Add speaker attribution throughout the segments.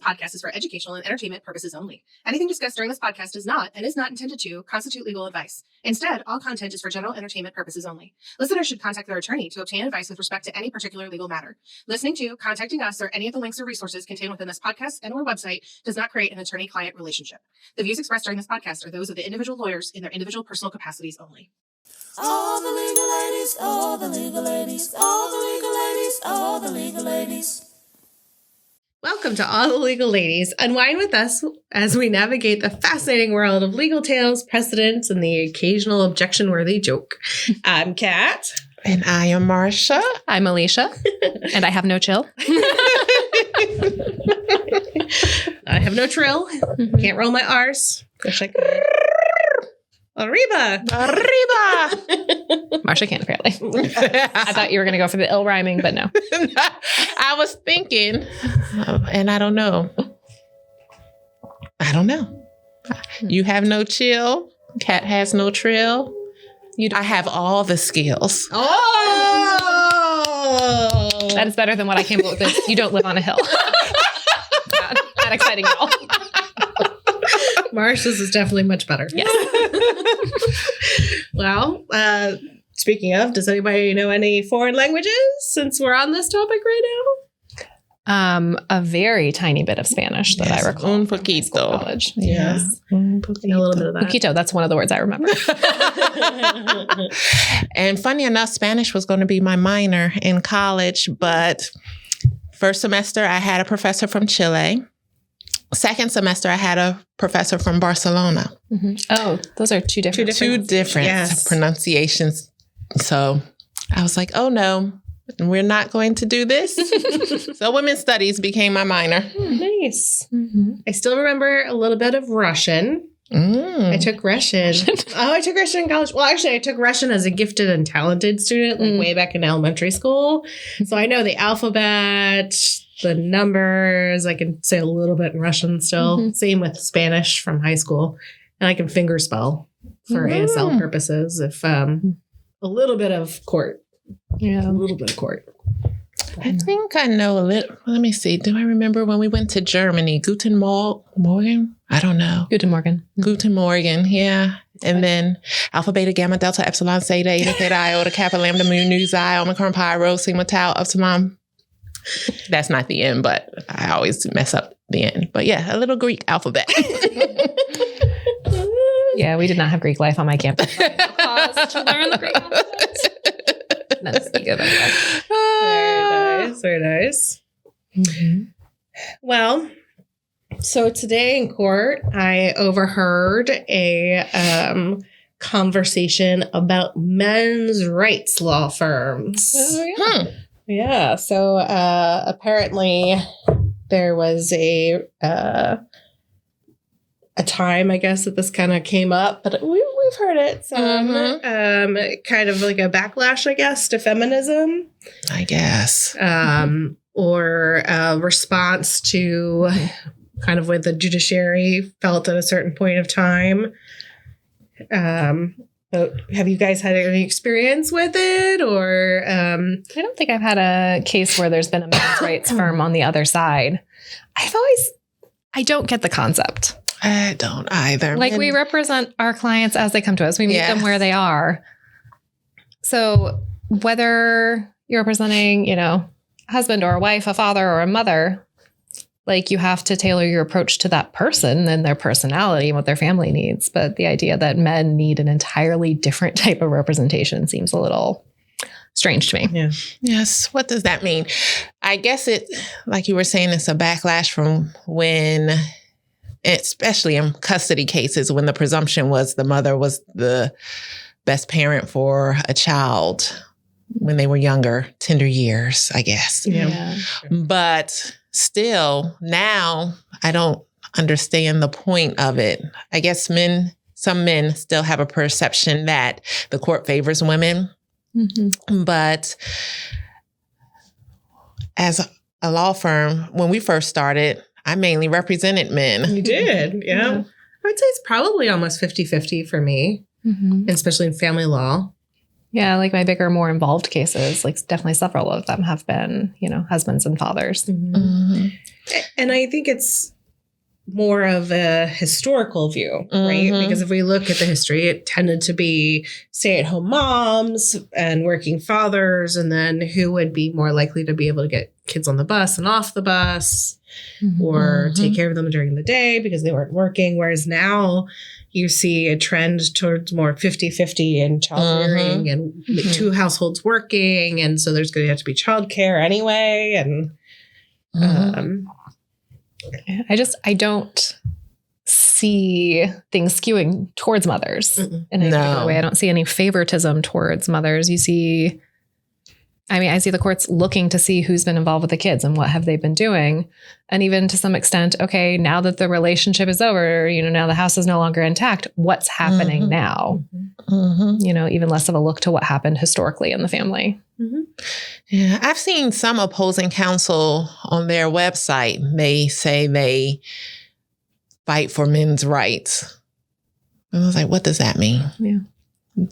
Speaker 1: podcast is for educational and entertainment purposes only. Anything discussed during this podcast does not and is not intended to constitute legal advice. Instead, all content is for general entertainment purposes only. Listeners should contact their attorney to obtain advice with respect to any particular legal matter. Listening to, contacting us, or any of the links or resources contained within this podcast and/or website does not create an attorney-client relationship. The views expressed during this podcast are those of the individual lawyers in their individual personal capacities only.
Speaker 2: All the legal ladies, all the legal ladies, all the legal ladies, all the legal ladies.
Speaker 3: Welcome to All the Legal Ladies. Unwind with us as we navigate the fascinating world of legal tales, precedents, and the occasional objection-worthy joke. I'm Kat.
Speaker 4: And I am Marsha.
Speaker 5: I'm Alycia. And I have no chill.
Speaker 3: I have no trill. Can't roll my R's. Wish I could. Arriba!
Speaker 4: Arriba!
Speaker 5: Marsha can't, apparently. I thought you were going to go for the ill rhyming, but no.
Speaker 4: I was thinking, and I don't know. You have no chill. Kat has no trill. I have all the skills.
Speaker 3: Oh!
Speaker 5: That is better than what I came up with. You don't live on a hill. Not exciting at all.
Speaker 3: Marsha's is definitely much better.
Speaker 5: Yes.
Speaker 3: Well, speaking of, does anybody know any foreign languages since we're on this topic right
Speaker 5: A very tiny bit of Spanish that I recall.
Speaker 4: Un
Speaker 5: from high school,
Speaker 4: poquito.
Speaker 5: college.
Speaker 3: Yes. A little bit of that.
Speaker 5: Poquito, that's one of the words I remember.
Speaker 4: And funny enough, Spanish was going to be my minor in college, but first semester I had a professor from Chile. Second semester I had a professor from Barcelona.
Speaker 5: Mm-hmm. Oh, those are two different
Speaker 4: Two different pronunciations. So I was like, oh no, we're not going to do this. So women's studies became my minor.
Speaker 3: Nice. Mm-hmm. I still remember a little bit of Russian. I took Russian. I took Russian in college. Well, actually, I took Russian as a gifted and talented student, like way back in elementary school. So I know the alphabet, the numbers. I can say a little bit in Russian still. Mm-hmm. Same with Spanish from high school. And I can finger spell for ASL purposes if a little bit of court. Yeah, a little bit of court.
Speaker 4: I think I know a little. Let me see. Do I remember when we went to Germany? Guten Morgen? I don't know.
Speaker 5: Guten Morgen.
Speaker 4: Guten Morgen, yeah. And then Alpha, Beta, Gamma, Delta, Epsilon, Theta, Eta, Theta, Iota, Kappa, Lambda, Mu, Nu, Xi, Omicron, Pi, Rho, Sigma, Tau, Upsilon. That's not the end, but I always mess up the end. But yeah, a little Greek alphabet.
Speaker 5: Yeah, we did not have Greek life on my campus. Pause to learn the Greek alphabet. None speak of it.
Speaker 3: Very nice. Mm-hmm. Well, so today in court, I overheard a conversation about men's rights law firms.
Speaker 5: Oh, yeah.
Speaker 3: Yeah. So apparently there was a time, I guess, that this kind of came up, but we've heard it. So, kind of like a backlash, I guess, to feminism.
Speaker 4: I guess.
Speaker 3: Or a response to kind of what the judiciary felt at a certain point of time. Have you guys had any experience with it? Or
Speaker 5: I don't think I've had a case where there's been a men's rights firm on the other side. I don't get the concept.
Speaker 4: I don't either.
Speaker 5: Like, we represent our clients as they come to us. We meet them where they are. So whether you're representing, a husband or a wife, a father or a mother, like, you have to tailor your approach to that person and their personality and what their family needs. But the idea that men need an entirely different type of representation seems a little strange to me.
Speaker 3: Yeah.
Speaker 4: Yes. What does that mean? I guess it, like you were saying, it's a backlash from when, especially in custody cases, when the presumption was the mother was the best parent for a child when they were younger, tender years, I guess.
Speaker 3: Yeah.
Speaker 4: But still, now I don't understand the point of it. I guess some men still have a perception that the court favors women. Mm-hmm. But as a law firm, when we first started, I mainly represented men.
Speaker 3: You did, yeah. I would say it's probably almost 50-50 for me, especially in family law.
Speaker 5: Yeah, like my bigger, more involved cases, like definitely several of them have been, husbands and fathers.
Speaker 3: And I think it's more of a historical view, right? Because if we look at the history, it tended to be stay-at-home moms and working fathers, and then who would be more likely to be able to get kids on the bus and off the bus or take care of them during the day because they weren't working. Whereas now you see a trend towards more 50-50 in child rearing and two households working. And so there's going to have to be childcare anyway. And
Speaker 5: I don't see things skewing towards mothers in any particular way. I don't see any favoritism towards mothers. I see the courts looking to see who's been involved with the kids and what have they been doing. And even to some extent, okay, now that the relationship is over, now the house is no longer intact, what's happening now? Even less of a look to what happened historically in the family.
Speaker 4: Yeah, I've seen some opposing counsel on their website may say they fight for men's rights. I was like, what does that mean?
Speaker 5: Yeah.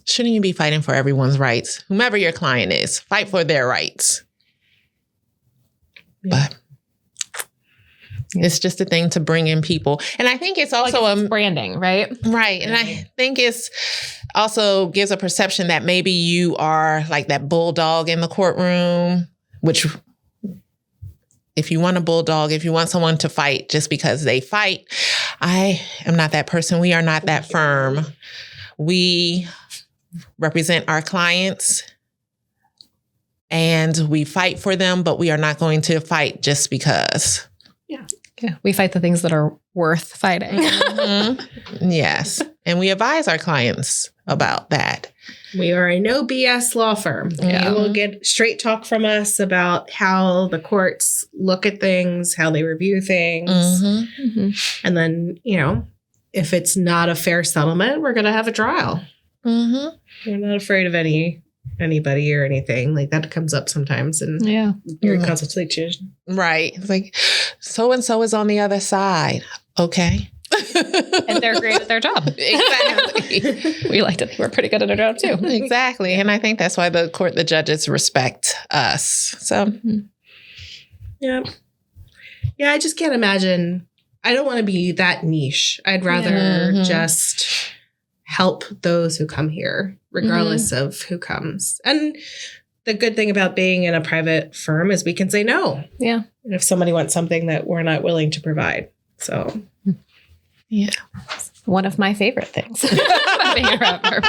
Speaker 4: Shouldn't you be fighting for everyone's rights? Whomever your client is, fight for their rights. Yeah. But it's just a thing to bring in people. And I think it's also
Speaker 5: it's branding, right?
Speaker 4: Right. And I think it's also gives a perception that maybe you are like that bulldog in the courtroom, which if you want a bulldog, if you want someone to fight just because they fight, I am not that person. We are not that firm. We represent our clients and we fight for them, but we are not going to fight just because.
Speaker 5: Yeah. We fight the things that are worth fighting.
Speaker 4: Yes. And we advise our clients about that.
Speaker 3: We are a no BS law firm. Yeah. You will get straight talk from us about how the courts look at things, how they review things. And then, if it's not a fair settlement, we're going to have a trial. We're not afraid of anybody or anything. Like that comes up sometimes in your consultation.
Speaker 4: Right. It's like, so-and-so is on the other side. Okay.
Speaker 5: And they're great at their job.
Speaker 4: Exactly.
Speaker 5: We like to think we're pretty good at our job too.
Speaker 4: Exactly. And I think that's why the judges respect us. So.
Speaker 3: Yeah. Yeah. I just can't imagine. I don't want to be that niche. I'd rather just help those who come here, regardless of who comes. And the good thing about being in a private firm is we can say no.
Speaker 5: Yeah.
Speaker 3: If somebody wants something that we're not willing to provide. So,
Speaker 5: yeah. One of my favorite things about being a private firm.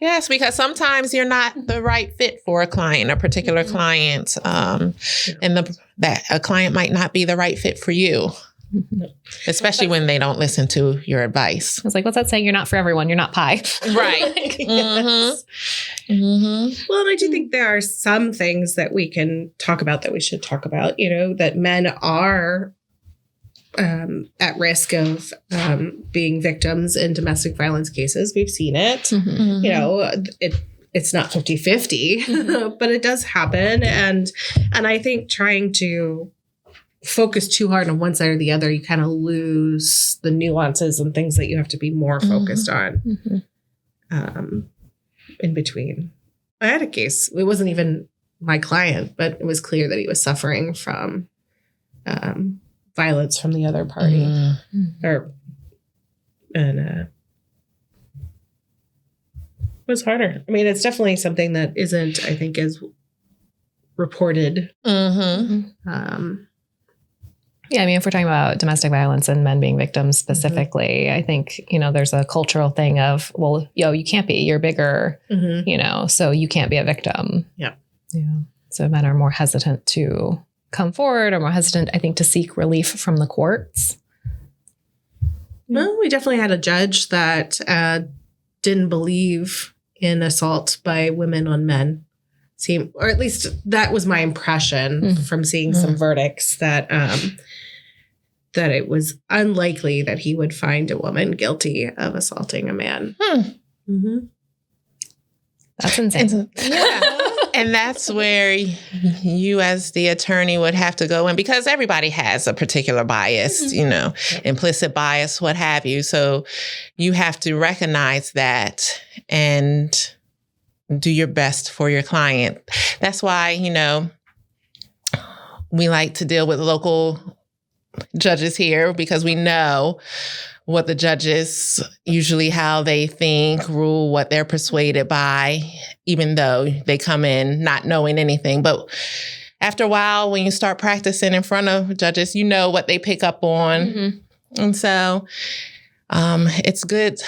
Speaker 4: Yes, because sometimes you're not the right fit for a client, a particular client, and that a client might not be the right fit for you. Especially when they don't listen to your advice.
Speaker 5: I was like, what's that saying? You're not for everyone. You're not pie.
Speaker 4: Right.
Speaker 3: Well, and I do think there are some things that we can talk about that we should talk about, that men are at risk of being victims in domestic violence cases. We've seen it. It's not 50-50, but it does happen. And I think trying to focus too hard on one side or the other, you kind of lose the nuances and things that you have to be more focused on in between. I had a case. It wasn't even my client, but it was clear that he was suffering from violence from the other party. It was harder. I mean, it's definitely something that isn't, I think, is reported.
Speaker 5: Yeah, I mean, if we're talking about domestic violence and men being victims specifically, I think, there's a cultural thing of, well, you can't be, you're bigger, so you can't be a victim.
Speaker 3: Yeah.
Speaker 5: So men are more hesitant to come forward or more hesitant, I think, to seek relief from the courts.
Speaker 3: Well, we definitely had a judge that didn't believe in assault by women on men. Or at least that was my impression from seeing some verdicts that that it was unlikely that he would find a woman guilty of assaulting a man.
Speaker 5: That's insane.
Speaker 4: And that's where you as the attorney would have to go in, because everybody has a particular bias, implicit bias, what have you. So you have to recognize that and do your best for your client. That's why, we like to deal with local judges here, because we know what the judges usually, how they think, rule, what they're persuaded by, even though they come in not knowing anything. But after a while, when you start practicing in front of judges, you know what they pick up on. Mm-hmm. And so it's good.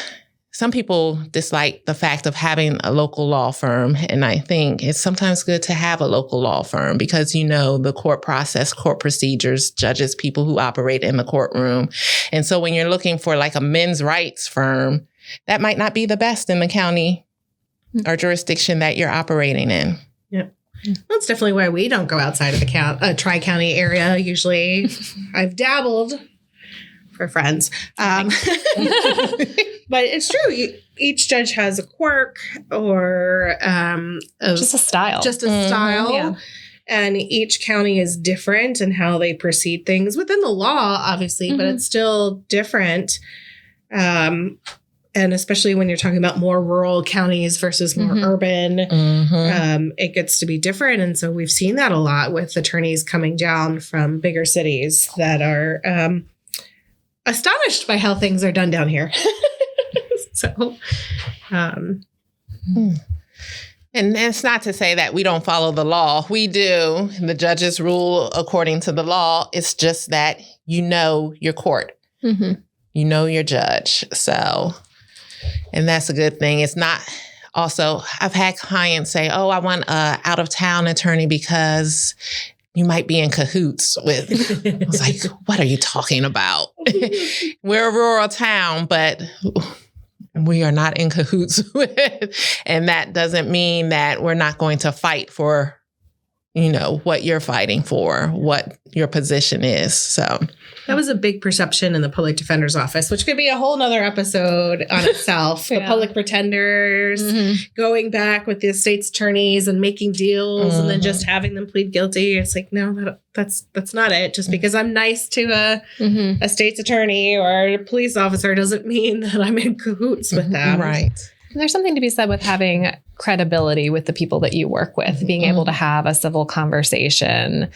Speaker 4: Some people dislike the fact of having a local law firm. And I think it's sometimes good to have a local law firm, because the court process, court procedures, judges, people who operate in the courtroom. And so when you're looking for like a men's rights firm, that might not be the best in the county or jurisdiction that you're operating in.
Speaker 3: Yeah. That's definitely why we don't go outside of the Tri-County area. Usually I've dabbled for friends. But it's true. Each judge has a quirk or
Speaker 5: just a style.
Speaker 3: Yeah. And each county is different in how they proceed things within the law, obviously, but it's still different. And especially when you're talking about more rural counties versus more urban, it gets to be different. And so we've seen that a lot with attorneys coming down from bigger cities that are astonished by how things are done down here. So, and
Speaker 4: it's not to say that we don't follow the law. We do. The judges rule according to the law. It's just that your court. Mm-hmm. Your judge. So, and that's a good thing. It's not also, I've had clients say, oh, I want a out-of-town attorney because you might be in cahoots with. I was like, what are you talking about? We're a rural town, but we are not in cahoots with. And that doesn't mean that we're not going to fight for, what you're fighting for, what your position is. So
Speaker 3: that was a big perception in the public defender's office, which could be a whole nother episode on itself. The public pretenders going back with the state's attorneys and making deals and then just having them plead guilty. It's like, no, that's not it. Just because I'm nice to a state's attorney or a police officer doesn't mean that I'm in cahoots with them.
Speaker 4: Right.
Speaker 5: And there's something to be said with having credibility with the people that you work with, being able to have a civil conversation,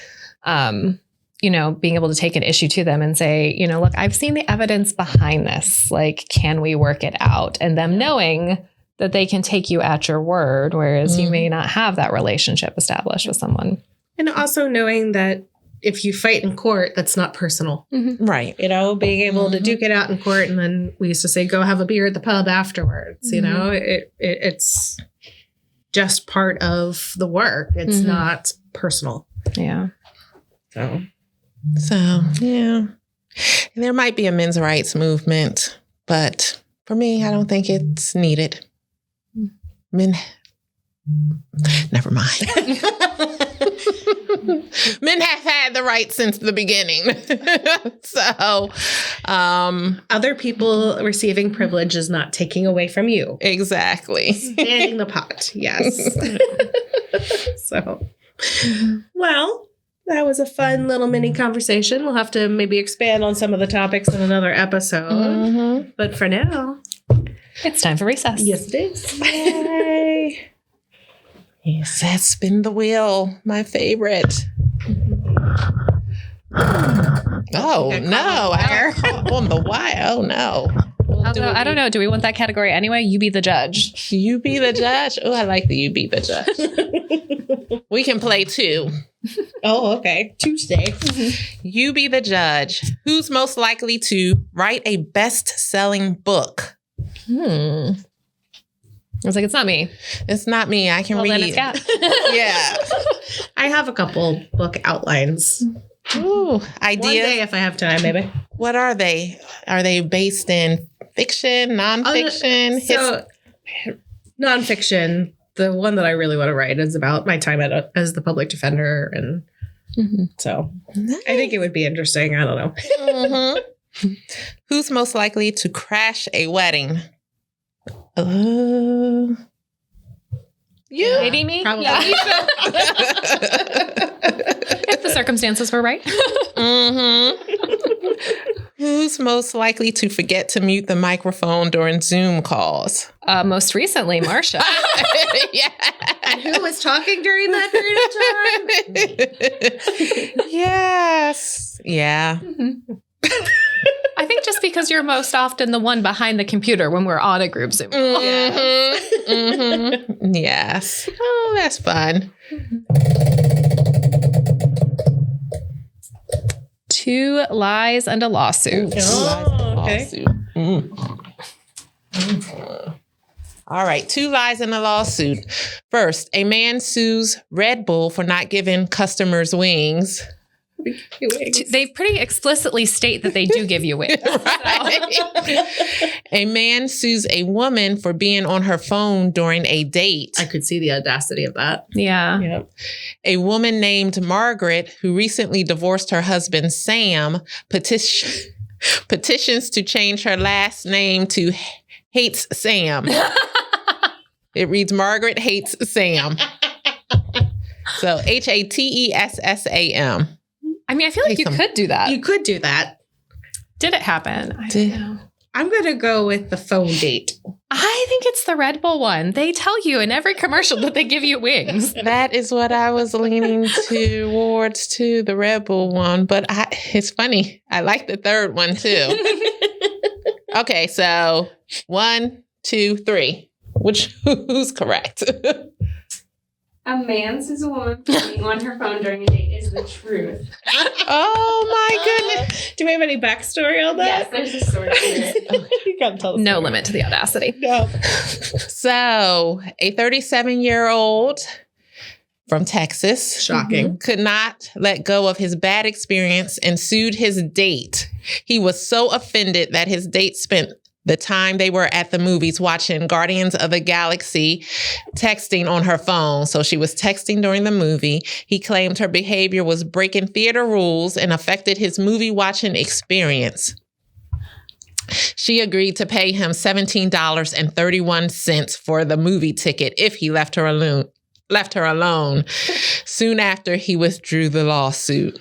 Speaker 5: being able to take an issue to them and say, look, I've seen the evidence behind this. Like, can we work it out? And them knowing that they can take you at your word, whereas you may not have that relationship established with someone.
Speaker 3: And also knowing that if you fight in court, that's not personal.
Speaker 4: Right.
Speaker 3: Being able to duke it out in court. And then we used to say, go have a beer at the pub afterwards. It's just part of the work. It's not personal.
Speaker 5: Yeah.
Speaker 3: So,
Speaker 4: yeah. And there might be a men's rights movement, but for me, I don't think it's needed. Never mind. Men have had the right since the beginning. So,
Speaker 3: other people receiving privilege is not taking away from you.
Speaker 4: Exactly.
Speaker 3: Standing the pot. Yes. So, well, that was a fun little mini conversation. We'll have to maybe expand on some of the topics in another episode. But for now,
Speaker 5: it's time for recess.
Speaker 3: Yes, it is.
Speaker 4: Yay. Yes, that's Spin the Wheel, my favorite. Oh, no. I caught on the wire. Oh, no.
Speaker 5: Although, I don't know. Do we want that category anyway? You be the judge.
Speaker 4: You be the judge? Oh, I like the you be the judge. We can play two.
Speaker 3: Oh, okay. Tuesday.
Speaker 4: You be the judge. Who's most likely to write a best-selling book?
Speaker 5: I was like, it's not me.
Speaker 4: It's not me. I can read.
Speaker 5: Then it's Kat.
Speaker 4: Yeah.
Speaker 3: I have a couple book outlines.
Speaker 4: Ooh, ideas.
Speaker 3: One day if I have time, maybe.
Speaker 4: What are they? Are they based in fiction, nonfiction?
Speaker 3: Nonfiction. The one that I really want to write is about my time as the public defender. And so nice. I think it would be interesting. I don't know.
Speaker 4: Who's most likely to crash a wedding?
Speaker 5: You? Maybe me?
Speaker 3: Probably.
Speaker 5: Yeah. If the circumstances were right.
Speaker 4: Who's most likely to forget to mute the microphone during Zoom calls?
Speaker 5: Most recently, Marsha.
Speaker 4: Yeah.
Speaker 3: And who was talking during that period of time?
Speaker 4: Yes. Yeah.
Speaker 5: I think just because you're most often the one behind the computer when we're on a group Zoom.
Speaker 4: Yes. Oh, that's fun.
Speaker 5: 2 lies and a lawsuit.
Speaker 3: Okay.
Speaker 4: All right. 2 lies in a lawsuit. First, a man sues Red Bull for not giving customers wings.
Speaker 5: They pretty explicitly state that they do give you wings.
Speaker 4: A man sues a woman for being on her phone during a date.
Speaker 3: I could see the audacity of that.
Speaker 5: Yeah.
Speaker 3: Yep.
Speaker 4: A woman named Margaret, who recently divorced her husband, Sam, petitions to change her last name to Hates Sam. It reads Margaret Hates Sam. So HATESSAM.
Speaker 5: I mean, I feel like you could do that.
Speaker 3: You could do that.
Speaker 5: Did it happen? I don't know.
Speaker 3: I'm going to go with the phone date.
Speaker 5: I think it's the Red Bull one. They tell you in every commercial that they give you wings.
Speaker 4: That is what I was leaning towards too, the Red Bull one. But it's funny. I like the third one too. Okay, so 1, 2, 3. Who's correct?
Speaker 6: A man says a woman being on her phone during a date is the truth.
Speaker 4: Oh my goodness.
Speaker 3: Do we have any backstory on
Speaker 6: Yes,
Speaker 3: that?
Speaker 6: there's a story to it.
Speaker 3: You gotta tell us.
Speaker 5: No limit to the audacity.
Speaker 3: No.
Speaker 4: So, a 37-year-old from Texas
Speaker 3: Shocking.
Speaker 4: could not let go of his bad experience and sued his date. He was so offended that his date spent the time they were at the movies watching Guardians of the Galaxy, texting on her phone. So she was texting during the movie. He claimed her behavior was breaking theater rules and affected his movie watching experience. She agreed to pay him $17.31 for the movie ticket if he left her alone. Soon after, he withdrew the lawsuit.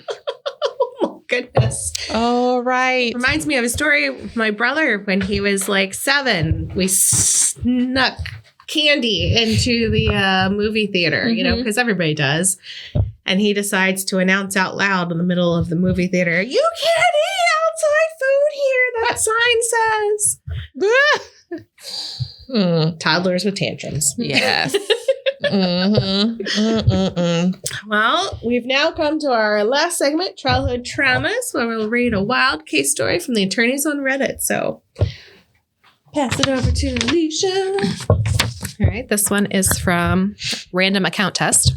Speaker 3: Goodness.
Speaker 4: All right.
Speaker 3: Reminds me of a story with my brother when he was like 7. We snuck candy into the movie theater, you know, because everybody does. And he decides to announce out loud in the middle of the movie theater, "You can't eat outside food here, that sign says." Toddlers with tantrums.
Speaker 4: Yes.
Speaker 3: Well, we've now come to our last segment, Childhood Traumas, where we'll read a wild case story from the attorneys on Reddit. So pass it over to Alycia.
Speaker 5: All right. This one is from Random Account Test.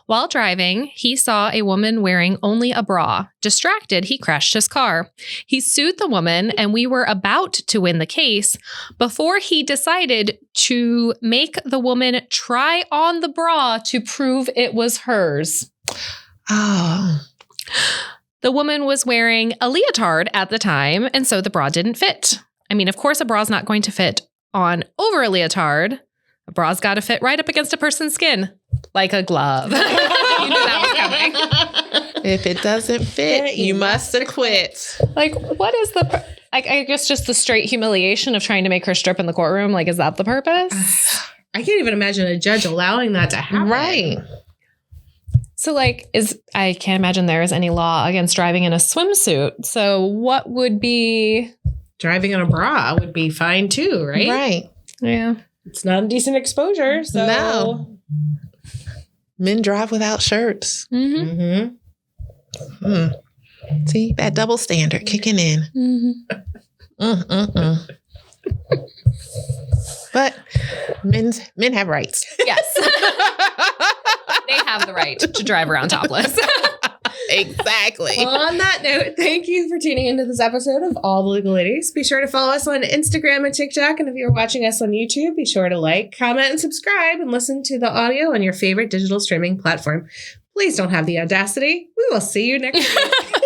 Speaker 5: While driving, he saw a woman wearing only a bra. Distracted, he crashed his car. He sued the woman, and we were about to win the case before he decided to make the woman try on the bra to prove it was hers.
Speaker 4: Oh.
Speaker 5: The woman was wearing a leotard at the time, and so the bra didn't fit. I mean, of course, a bra's not going to fit on over a leotard. A bra's got to fit right up against a person's skin, like a glove. You knew that was coming.
Speaker 4: If it doesn't fit, you must acquit.
Speaker 5: Like, what is the... I guess just the straight humiliation of trying to make her strip in the courtroom. Like, is that the purpose?
Speaker 3: I can't even imagine a judge allowing that to happen.
Speaker 4: Right.
Speaker 5: So, like, I can't imagine there is any law against driving in a swimsuit. So what would be...
Speaker 3: Driving in a bra would be fine too, right?
Speaker 4: Right.
Speaker 5: Yeah.
Speaker 3: It's not indecent exposure, so...
Speaker 4: No. Men drive without shirts.
Speaker 5: Mm-hmm.
Speaker 4: See, that double standard kicking in.
Speaker 5: Mm-hmm.
Speaker 4: But men have rights.
Speaker 5: Yes. They have the right to drive around topless.
Speaker 4: Exactly.
Speaker 3: On that note, thank you for tuning into this episode of All the Legal Ladies. Be sure to follow us on Instagram and TikTok. And if you're watching us on YouTube, be sure to like, comment, and subscribe and listen to the audio on your favorite digital streaming platform. Please don't have the audacity. We will see you next week.